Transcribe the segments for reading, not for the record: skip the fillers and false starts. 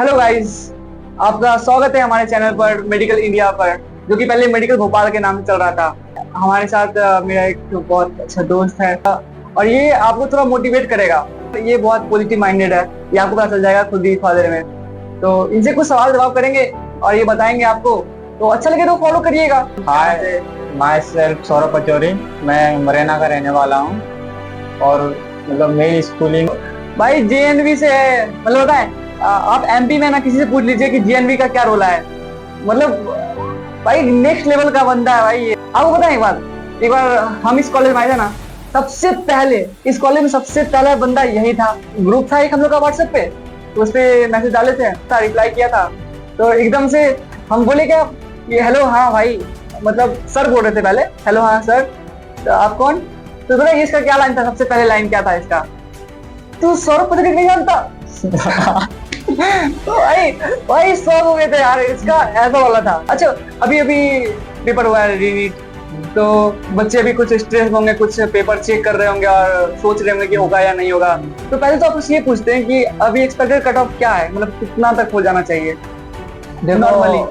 Hello guys, आपका स्वागत है हमारे चैनल पर मेडिकल इंडिया पर, जो कि पहले मेडिकल भोपाल के नाम से चल रहा था। हमारे साथ मेरा एक बहुत अच्छा दोस्त है और ये आपको थोड़ा मोटिवेट करेगा। ये बहुत पॉजिटिव माइंडेड है, ये आपको पता चल जाएगा खुद ही थोड़ा देर में। तो इनसे कुछ सवाल जवाब करेंगे और ये बताएंगे आपको, तो अच्छा लगे तो फॉलो करिएगा। हाय, माई सेल्फ सौरभ पचौरी। मैं मुरैना का रहने वाला हूँ और मतलब मेरी स्कूलिंग भाई जेएनवी से है। मतलब बताएं, आप एमपी में ना किसी से पूछ लीजिए कि जेएनवी का क्या रोल है। मतलब भाई नेक्स्ट लेवल का बंदा है भाई ये। आपको पता है एक बार हम इस कॉलेज में आए थे ना, सबसे पहले इस कॉलेज में सबसे पहला बंदा यही था। ग्रुप था एक हम लोग का व्हाट्सएप पे, तो उस पे मैसेज डाले थे, रिप्लाई किया था। तो एकदम से हम बोले क्या, ये हेलो हाँ भाई, मतलब सर बोल रहे थे पहले, हेलो हाँ सर, तो आप कौन? तो बोला इसका क्या लाइन था, सबसे पहले लाइन क्या था इसका, तू सौरभ पचौरी नहीं जानता? तो भाई शौक हो गए थे यार, इसका ऐसा वाला था। अच्छा, अभी पेपर हुआ है रीनीट, तो बच्चे अभी कुछ स्ट्रेस होंगे, कुछ पेपर चेक कर रहे होंगे और सोच रहे होंगे कि होगा या नहीं होगा। तो पहले तो आप ये पूछते हैं कि अभी एक्सपेक्टेड कट ऑफ क्या है, मतलब कितना तक हो जाना चाहिए नॉर्मली?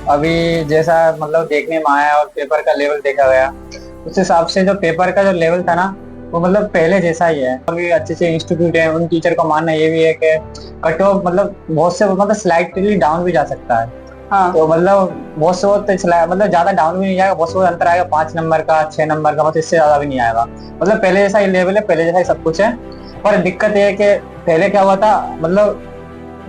अभी जैसा मतलब देखने में आया और पेपर का लेवल देखा गया, उस हिसाब से जो पेपर का जो लेवल था ना, वो मतलब पहले जैसा ही है। अभी अच्छे अच्छे इंस्टीट्यूट है, उन टीचर का मानना ये भी है कि कट ऑफ मतलब बहुत से मतलब स्लाइटली डाउन भी जा सकता है। हाँ, तो मतलब बहुत से मतलब ज्यादा डाउन भी नहीं जाएगा, बहुत से अंतर आएगा 5 नंबर का 6 नंबर का, मतलब इससे ज्यादा भी नहीं आएगा। मतलब पहले जैसा ही लेवल है, पहले जैसा ही सब कुछ है। पर दिक्कत ये है कि पहले क्या हुआ था, मतलब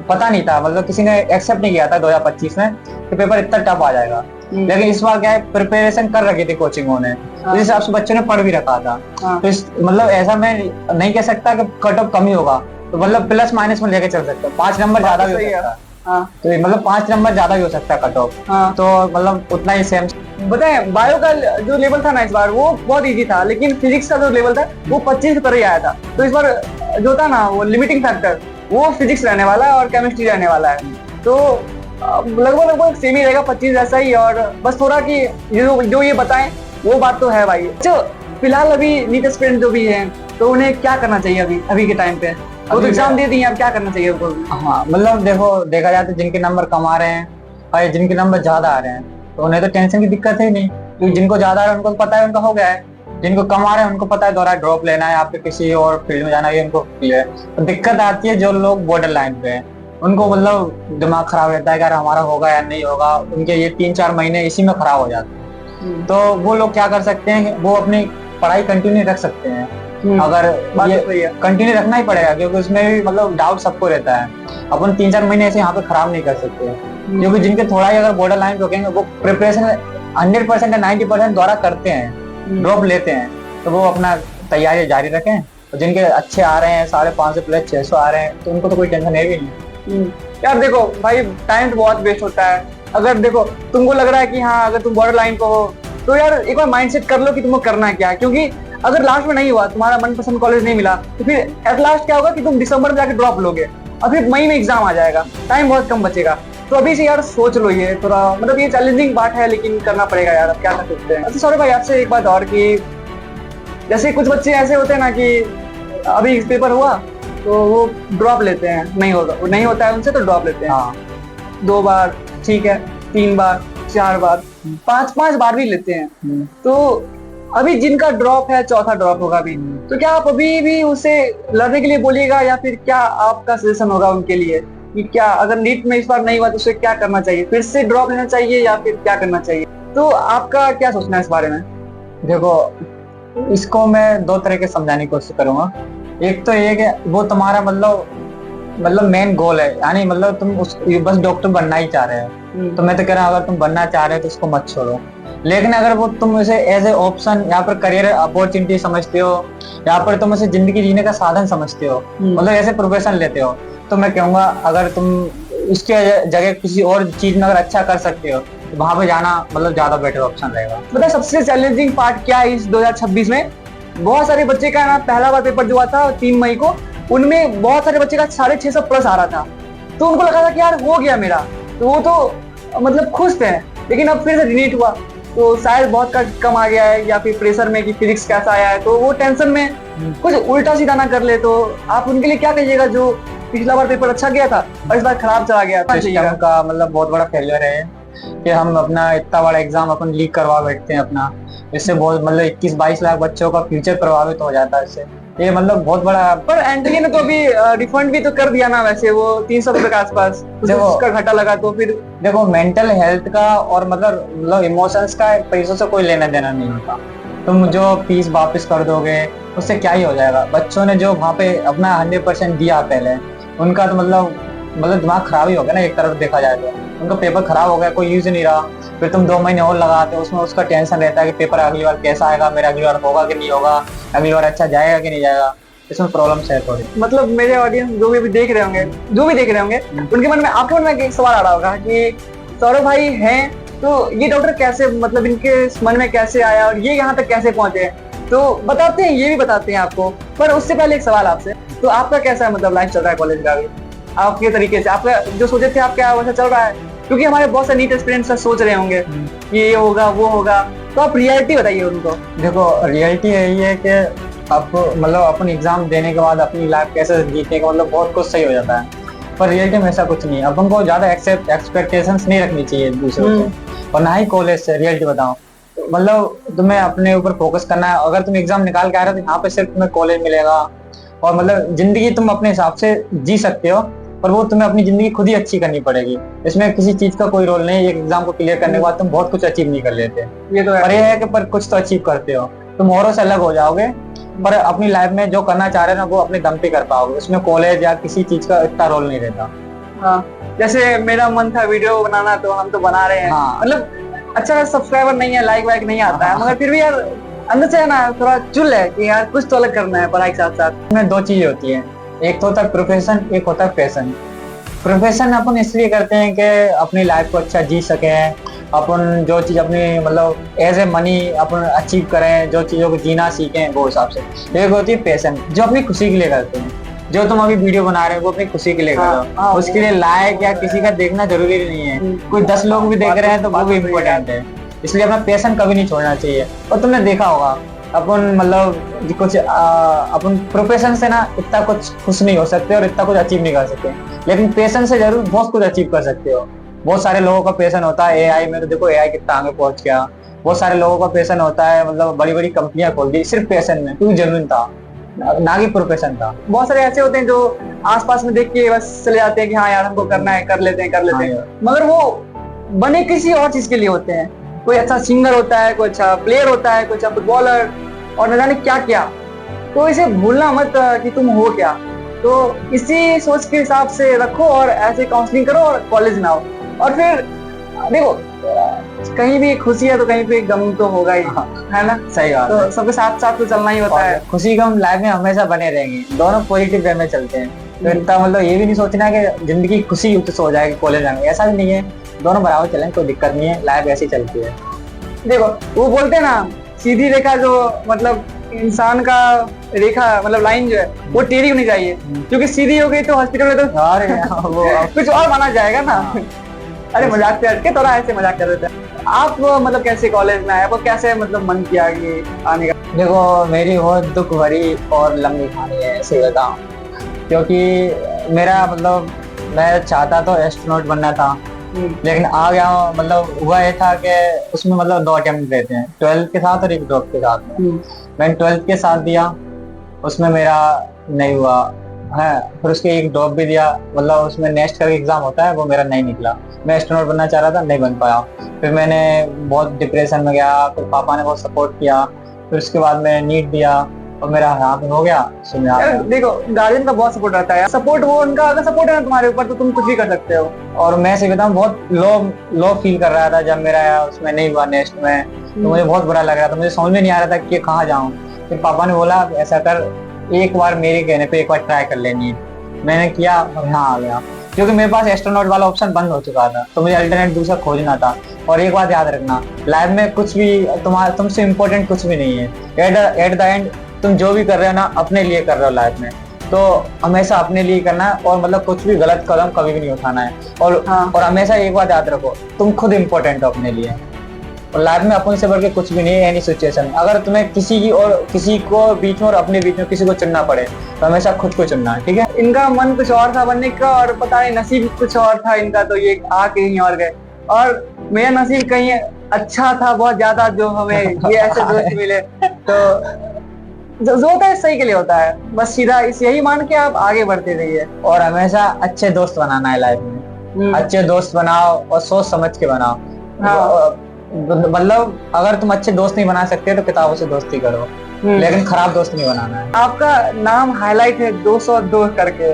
पता नहीं था, मतलब किसी ने एक्सेप्ट नहीं किया था 2025 में कि पेपर इतना टफ आ जाएगा। लेकिन इस बार क्या है, प्रिपरेशन कर रखी थी कोचिंगों ने, इस हिसाब से बच्चों ने पढ़ भी रखा था। तो मतलब ऐसा मैं नहीं कह सकता कि कट ऑफ कम ही होगा, तो मतलब प्लस माइनस में लेके चल सकते हो, 5 नंबर ज्यादा भी हो सकता है। तो मतलब 5 नंबर ज्यादा भी हो सकता है कट ऑफ। तो मतलब उतना ही सेम। बताएं, बायो का जो लेवल था ना इस बार, वो बहुत इजी था, लेकिन फिजिक्स का जो लेवल था वो 25 पर ही आया था। तो इस बार जो था ना, वो लिमिटिंग फैक्टर वो फिजिक्स रहने वाला है और केमिस्ट्री रहने वाला है। तो लगभग सेम ही रहेगा, 25 ऐसा ही। और बस थोड़ा कि जो ये बताएं वो बात तो है भाई। जो फिलहाल अभी नीट एस्पिरेंट जो भी है, तो उन्हें क्या करना चाहिए अभी के टाइम पे? वो तो एग्जाम दे दिए, अब क्या करना चाहिए उनको? हाँ, मतलब देखा जाए तो जिनके नंबर कम आ रहे हैं और जिनके नंबर ज्यादा आ रहे हैं, तो उन्हें तो टेंशन की दिक्कत है ही नहीं, क्योंकि जिनको ज्यादा आ रहा है उनको पता है उनका हो गया है। जिनको कम आ रहे हैं उनको पता है दोबारा ड्रॉप लेना है, आपके किसी और फील्ड में जाना है, उनको क्लियर है। तो दिक्कत आती है जो लोग बॉर्डर लाइन पे हैं, उनको मतलब दिमाग खराब रहता है कि यार हमारा होगा या नहीं होगा, उनके ये 3-4 महीने इसी में खराब हो जाते हैं। तो वो लोग क्या कर सकते हैं, वो अपनी पढ़ाई कंटिन्यू रख सकते हैं। अगर ये कंटिन्यू रखना ही पड़ेगा, क्योंकि उसमें भी मतलब डाउट सबको रहता है। अपन 3-4 महीने ऐसे यहाँ पे खराब नहीं कर सकते, क्योंकि जिनके थोड़ा ही अगर बॉर्डर लाइन रोकेंगे, वो प्रिपरेशन 100% या 90% द्वारा करते हैं, ड्रॉप लेते हैं, तो वो अपना तैयारी जारी रखें। तो जिनके अच्छे आ रहे हैं 550 प्लस 600 आ रहे हैं, तो उनको तो कोई टेंशन है भी नहीं। यार देखो भाई, टाइम तो बहुत वेस्ट होता है। अगर देखो तुमको लग रहा है कि हाँ अगर तुम बॉर्डर लाइन पे हो, तो यार एक बार माइंडसेट कर लो कि तुमको करना है क्या। क्योंकि अगर लास्ट में नहीं हुआ, तुम्हारा मनपसंद कॉलेज नहीं मिला, तो फिर एट लास्ट क्या होगा कि तुम दिसंबर में जाके ड्रॉप लोगे और फिर मई में एग्जाम आ जाएगा, टाइम बहुत कम बचेगा। तो अभी से यार सोच लो, ये थोड़ा मतलब ये चैलेंजिंग बात है, लेकिन करना पड़ेगा यार, अब क्या कर सकते हैं। अच्छा सॉरी भाई, आपसे एक बात और, कि जैसे कुछ बच्चे ऐसे होते हैं ना कि अभी पेपर हुआ तो वो ड्रॉप लेते हैं, नहीं होता है उनसे, तो ड्रॉप लेते हैं 2 बार, ठीक है, 3 बार, 4 बार, 5 बार भी लेते हैं। तो अभी जिनका ड्रॉप है, चौथा ड्रॉप होगा अभी, तो क्या आप अभी भी उसे लड़ने के लिए बोलिएगा, या फिर क्या आपका सजेशन होगा उनके लिए कि क्या अगर नीट में इस बार नहीं हुआ तो उसे क्या करना चाहिए? फिर से ड्रॉप लेना चाहिए या फिर क्या करना चाहिए? तो आपका क्या सोचना है इस बारे में? देखो, इसको मैं 2 तरह के समझाने की कोशिश करूंगा। एक तो ये कि वो तुम्हारा मतलब मेन गोल है, यानी मतलब तुम बस डॉक्टर बनना ही चाह रहे हो, तो मैं तो कह रहा हूँ अगर तुम बनना चाह रहे हो तो उसको मत छोड़ो। लेकिन अगर वो तुम इसे एज ए ऑप्शन, यहाँ पर करियर अपॉर्चुनिटी समझते हो, यहाँ पर तुम इसे जिंदगी जीने का साधन समझते हो, मतलब ऐसे प्रोफेशन लेते हो, तो मैं कहूँगा अगर तुम इसके जगह किसी और चीज में अगर अच्छा कर सकते हो, तो वहां पे जाना मतलब ज्यादा बेटर ऑप्शन रहेगा। मतलब सबसे चैलेंजिंग पार्ट क्या है इस 2026 में? बहुत सारे बच्चे का ना पहला बार पेपर जो हुआ था 3 मई को, उनमें बहुत सारे बच्चे का 650 प्लस आ रहा था। तो उनको लगा था कि यार हो गया मेरा, तो वो तो मतलब खुश थे। लेकिन अब फिर से रीनीट हुआ, तो शायद बहुत कम आ गया है, या फिर प्रेशर में कि फिजिक्स कैसा आया है, तो वो टेंशन में कुछ उल्टा सीधा ना कर ले। तो आप उनके लिए क्या कहिएगा जो पिछला बार पेपर अच्छा गया था और इस बार खराब चला गया था। सिस्टम का मतलब बहुत बड़ा फेलियर है कि हम अपना इतना बड़ा एग्जाम अपन लीक करवा बैठते हैं अपना, इससे बहुत मतलब 21-22 लाख बच्चों का फ्यूचर प्रभावित हो जाता है इससे। ये मतलब बहुत बड़ा। पर एनटीए ने तो अभी रिफंड भी तो कर दिया ना, वैसे वो 300 रुपए के आसपास देखो उसका घाटा लगा। तो फिर देखो मेंटल हेल्थ का और मतलब इमोशंस का पैसों से कोई लेना देना नहीं होता। तुम जो फीस वापस कर दोगे उससे क्या ही हो जाएगा। बच्चों ने जो वहाँ पे अपना 100% दिया पहले, उनका तो मतलब दिमाग खराब ही हो गया ना, एक तरफ देखा जाए तो। उनका पेपर खराब हो गया, कोई यूज नहीं रहा, फिर तुम 2 महीने और लगाते हो, उसमें उसका टेंशन रहता है कि पेपर अगली बार कैसा आएगा, मेरा अगली बार होगा कि नहीं होगा, अगली बार अच्छा जाएगा कि नहीं जाएगा। इसमें प्रॉब्लम्स है थोड़ी। मतलब मेरे ऑडियंस जो भी देख रहे होंगे उनके मन में, आपके मन में एक सवाल आ रहा होगा कि सौरभ भाई हैं तो ये डॉक्टर कैसे, मतलब इनके मन में कैसे आया और ये यहाँ तक कैसे पहुंचे। तो बताते हैं, ये भी बताते हैं आपको। पर उससे पहले एक सवाल आपसे, तो आपका कैसा मतलब लाइफ चल रहा है कॉलेज का अभी आपके तरीके से? आपका जो सोचे थे आप, क्या वैसा चल रहा है? क्योंकि हमारे बहुत से नीट एस्पिरेंट्स सोच रहे होंगे कि ये होगा वो होगा, तो आप रियलिटी बताइए उनको। देखो रियलिटी यही है कि आप मतलब अपन एग्जाम देने के बाद अपनी लाइफ कैसे जीतने का मतलब बहुत कुछ सही हो जाता है, पर रियलिटी में ऐसा कुछ नहीं है। अपन को ज्यादा एक्सपेक्टेशंस नहीं रखनी चाहिए दूसरों से, और ना ही कॉलेज से। रियलिटी बताओ, मतलब तुम्हें अपने ऊपर फोकस करना है। अगर तुम एग्जाम निकाल के आ रहे हो तो यहाँ पे सिर्फ तुम्हें कॉलेज मिलेगा, और मतलब जिंदगी तुम अपने हिसाब से जी सकते हो, पर वो तुम्हें अपनी जिंदगी खुद ही अच्छी करनी पड़ेगी। इसमें किसी चीज का कोई रोल नहीं। एक एग्जाम को क्लियर करने के बाद तुम बहुत कुछ अचीव नहीं कर लेते, ये तो पर ये है कि पर कुछ तो अचीव करते हो, तुम औरों से अलग हो जाओगे, पर अपनी लाइफ में जो करना चाह रहे हो ना वो अपने दम पे कर पाओगे। उसमें कॉलेज या किसी चीज का इतना रोल नहीं रहता। हाँ, जैसे मेरा मन था वीडियो बनाना, तो हम तो बना रहे हैं। हाँ। मतलब अच्छा सब्सक्राइबर नहीं है, लाइक वाइक नहीं आता है, मगर फिर भी यार अंदर से है ना थोड़ा चुल है कि यार कुछ तो अलग करना है पढ़ाई के साथ साथ। इसमें 2 चीजें होती है, एक तो होता है प्रोफेशन, एक होता है पैशन। प्रोफेशन अपन इसलिए करते हैं कि अपनी लाइफ को अच्छा जी सके, अपन जो चीज अपनी मतलब एज ए मनी अपन अचीव करें, जो चीजों को जीना सीखें वो हिसाब से। एक होती है पैशन, जो अपनी खुशी के लिए करते हैं। जो तुम अभी वीडियो बना रहे हो वो अपनी खुशी के लिए कर रहे हो, उसके लिए लाइक या किसी का देखना जरूरी नहीं है। कोई 10 लोग भी देख रहे हैं तो वो भी इम्पोर्टेंट है। इसलिए अपना पैशन कभी नहीं छोड़ना चाहिए। और तुमने देखा होगा अपन मतलब कुछ अपन प्रोफेशन से ना इतना कुछ खुश नहीं हो सकते और इतना कुछ अचीव नहीं कर सकते, लेकिन पैशन से जरूर बहुत कुछ अचीव कर सकते हो। बहुत सारे लोगों का पैशन होता है एआई में, तो देखो एआई कितना आगे पहुंच गया। बहुत सारे लोगों का पैशन होता है मतलब बड़ी बड़ी कंपनियां खोल दी सिर्फ पैशन में, क्योंकि जेन्युइन था ना कि प्रोफेशन था। बहुत सारे ऐसे होते हैं जो आसपास में देख के बस चले जाते हैं कि हाँ यार हमको करना है, कर लेते हैं, मगर वो बने किसी और चीज के लिए होते हैं। कोई अच्छा सिंगर होता है, कोई अच्छा प्लेयर होता है, कोई अच्छा फुटबॉलर, और न जाने क्या क्या। तो इसे भूलना मत कि तुम हो क्या। तो इसी सोच के हिसाब से रखो और ऐसे काउंसलिंग करो और कॉलेज में आओ। और फिर देखो कहीं भी खुशी है तो कहीं पे गम तो होगा ही, है ना? सही बात तो है। सबके साथ साथ तो चलना ही होता है। खुशी गम लाइफ में हमेशा बने रहेंगे, दोनों पॉजिटिव वे में चलते हैं। तो इतना मतलब ये भी नहीं सोचना कि जिंदगी खुशी युक्त हो जाएगी कॉलेज में, ऐसा भी नहीं है। दोनों बराबर चलें, कोई दिक्कत नहीं है, लाइफ ऐसी चलती है। देखो वो बोलते हैं ना सीधी रेखा, जो मतलब इंसान का रेखा मतलब लाइन जो है वो टेढ़ी होनी चाहिए, क्योंकि सीधी हो गई तो हॉस्पिटल में तो वो कुछ और माना जाएगा ना। अरे मजाक पे हटके थोड़ा ऐसे मजाक कर देते हैं। आप मतलब कैसे कॉलेज में आए, आपको कैसे मतलब मन किया कि आने का? देखो मेरी बहुत दुख भरी और लंबी कहानी है, ऐसे बताऊं। क्योंकि मेरा मतलब मैं चाहता तो एस्ट्रोनॉट बनना था, लेकिन आ गया मतलब हुआ ये था कि उसमें मतलब 2 अटेम्प्ट देते हैं, 12th के साथ और एक ड्रॉप के साथ में। मैंने 12th के साथ दिया, उसमें मेरा नहीं हुआ है। फिर उसके एक ड्रॉप भी दिया, मतलब उसमें नेक्स्ट का एग्जाम होता है वो मेरा नहीं निकला। मैं एस्ट्रोनॉट बनना चाह रहा था, नहीं बन पाया। फिर मैंने बहुत डिप्रेशन में गया, फिर पापा ने बहुत सपोर्ट किया। फिर उसके बाद मैंने नीट दिया और मेरा यहाँ पे हो गया। देखो गार्जियन का बहुत सपोर्ट रहता है, सपोर्ट वो उनका अगर सपोर्ट है ना तुम्हारे ऊपर तो तुम कुछ भी कर सकते हो। और मैं से बताऊं बहुत लो फील कर रहा था जब मेरा उसमें नहीं हुआ नेक्स्ट में, तो मुझे बहुत बुरा लग रहा था। मुझे समझ में नहीं आ रहा था कि कहाँ जाऊँ। फिर पापा ने बोला ऐसा कर, एक बार मेरे कहने पे एक बार ट्राई कर लेनी। मैंने किया और यहाँ आ गया, क्योंकि मेरे पास एस्ट्रोनॉट वाला ऑप्शन बंद हो चुका था, तो मुझे अल्टरनेट दूसरा खोजना था। और एक बात याद रखना, लाइफ में कुछ भी तुमसे इम्पोर्टेंट कुछ भी नहीं है। एट द एंड तुम जो भी कर रहे हो ना अपने लिए कर रहे हो लाइफ में, तो हमेशा अपने लिए करना है। और मतलब कुछ भी गलत कदम कभी भी नहीं उठाना है। और हमेशा एक बात याद रखो, तुम खुद इम्पोर्टेंट हो अपने लिए। और लाइफ में अपन से बढ़ के कुछ भी नहीं है एनी सिचुएशन। अगर तुम्हें किसी को बीच में और अपने बीच में किसी को चुनना पड़े तो हमेशा खुद को चुनना है, ठीक है। इनका मन कुछ और था बनने का और पता नहीं नसीब कुछ और था इनका, तो ये आके कहीं और गए। और मेरा नसीब कहीं अच्छा था बहुत ज्यादा, जो हमें ये ऐसे दोस्त मिले। तो जो होता है सही के लिए होता है, बस सीधा यही मान के आप आगे बढ़ते रहिए। और हमेशा अच्छे दोस्त बनाना है लाइफ में, अच्छे दोस्त बनाओ और सोच समझ के बनाओ। हाँ। मतलब अगर तुम अच्छे दोस्त नहीं बना सकते तो किताबों से दोस्ती करो, लेकिन खराब दोस्त नहीं बनाना है। आपका नाम हाईलाइट है 202 करके,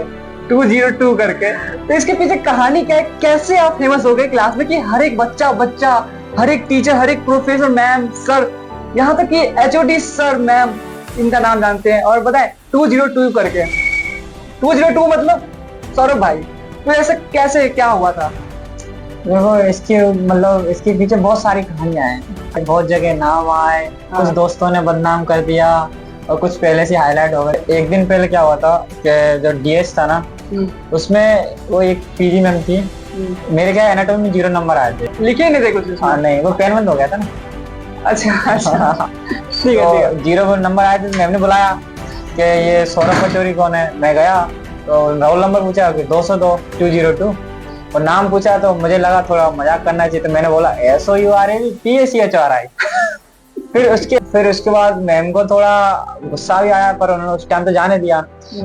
202 करके, तो इसके पीछे कहानी क्या है? कैसे आप फेमस हो गए क्लास में कि हर एक बच्चा, हर एक टीचर, हर एक प्रोफेसर, मैम, सर, यहाँ तक कि HOD सर, मैम, इनका नाम जानते हैं। और बताएं 202 करके, 202 मतलब सौरभ भाई, तो ऐसे कैसे क्या हुआ था? देखो इसके पीछे बहुत सारी कहानियां हैं, बहुत जगह नाम आए, कुछ दोस्तों ने बदनाम कर दिया और कुछ पहले से हाईलाइट हो गए। एक दिन पहले क्या हुआ था कि जो DS था ना, उसमें वो एक PG मैम थी, मेरे क्या एनाटॉमी में 0 नंबर आए थे, लिखे नहीं थे कुछ? हाँ नहीं, वो पेन बंद हो गया था ना। अच्छा ठीक है। 0 नंबर आए थे, मैम ने बुलाया कि ये सौरभ पचौरी कौन है। मैं गया तो रोल नंबर पूछा कि 202, 202, और नाम पूछा तो मुझे लगा थोड़ा मजाक करना चाहिए, तो मैंने बोला SOURAB PACHRI। फिर उसके बाद मैम को थोड़ा गुस्सा भी आया, पर उन्होंने उस टाइम तो जाने दिया।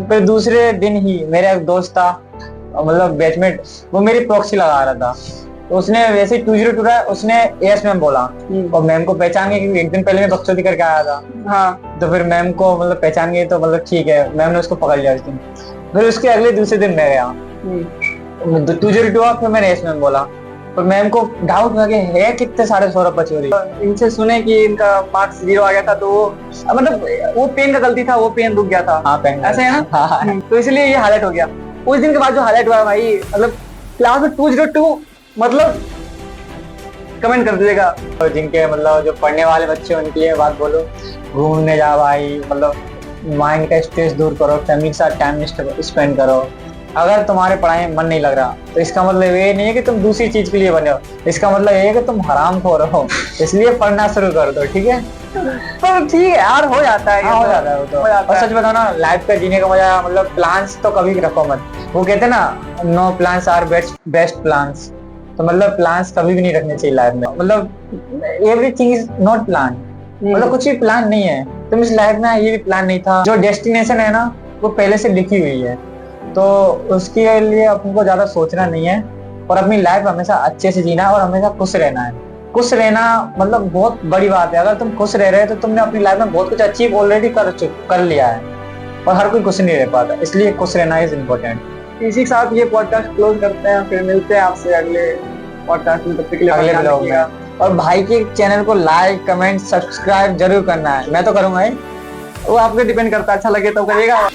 फिर दूसरे दिन ही मेरा एक दोस्त था, मतलब बैचमेट, वो मेरी प्रॉक्सी लगा रहा था, तो उसने वैसे 202 रहा, उसने AS मैम बोला और मैम को पहचान गए क्योंकि एक दिन पहले मैं बकचोदी करके आया था। हाँ। तो फिर मैम को मतलब पहचान गए, तो मतलब ठीक है, मैम ने उसको पकड़ लिया उस दिन। फिर उसके दूसरे दिन मैं गया 202, फिर मैंने AS मैम बोला, और मैम को डाउट हुआ कि है कितने सारे सौरभ पचौरी। इनसे सुने कि इनका मार्क्स 0 आ गया था, तो वो मतलब वो पेन का गलती था, वो पेन रुक गया था। हाँ, पेन ऐसे है ना। हाँ। तो इसलिए ये हाईलाइट हो गया। उस दिन के बाद जो हाईलाइट हुआ भाई, मतलब क्लास में 202, मतलब कमेंट कर दीजिएगा। तो जिनके मतलब जो पढ़ने वाले बच्चे उनके लिए बात बोलो, घूमने जाओ भाई, मतलब माइंड का स्ट्रेस दूर करो, फैमिली के साथ टाइम स्पेंड करो। अगर तुम्हारे पढ़ाई में मन नहीं लग रहा तो इसका मतलब ये नहीं है कि तुम दूसरी चीज के लिए बने हो, इसका मतलब ये है कि तुम हरामखोर हो, इसलिए पढ़ना शुरू कर दो, ठीक है। तो ठीक है यार, हो जाता है। हाँ, हो जाता है वो तो। और सच बताओ ना, लाइफ का जीने का मजा, मतलब प्लान्स तो कभी रखो मत। वो कहते हैं ना, no plans are best plans, तो मतलब प्लान्स कभी भी नहीं रखने चाहिए लाइफ में। मतलब एवरीथिंग इज नॉट प्लान, मतलब कुछ भी प्लान नहीं है। तुम इस लाइफ में ये भी प्लान नहीं था, जो डेस्टिनेशन है ना वो पहले से लिखी हुई है, तो उसके लिए अपन को ज्यादा सोचना नहीं है, और अपनी लाइफ हमेशा अच्छे से जीना है और हमेशा खुश रहना है। खुश रहना मतलब बहुत बड़ी बात है। अगर तुम खुश रह रहे हो तो तुमने अपनी लाइफ में बहुत कुछ अचीव ऑलरेडी कर लिया है, और हर कोई खुश नहीं रह पाता, इसलिए खुश रहना इज इम्पोर्टेंट। इसी के साथ ये पॉडकास्ट क्लोज करते हैं, फिर मिलते हैं आपसे अगले पॉडकास्ट में, तब तक के लिए अगले ब्लॉग में। और भाई के चैनल को लाइक, कमेंट, सब्सक्राइब जरूर करना है। मैं तो करूंगा ही, वो आप पे डिपेंड करता है, अच्छा लगे तो करिएगा।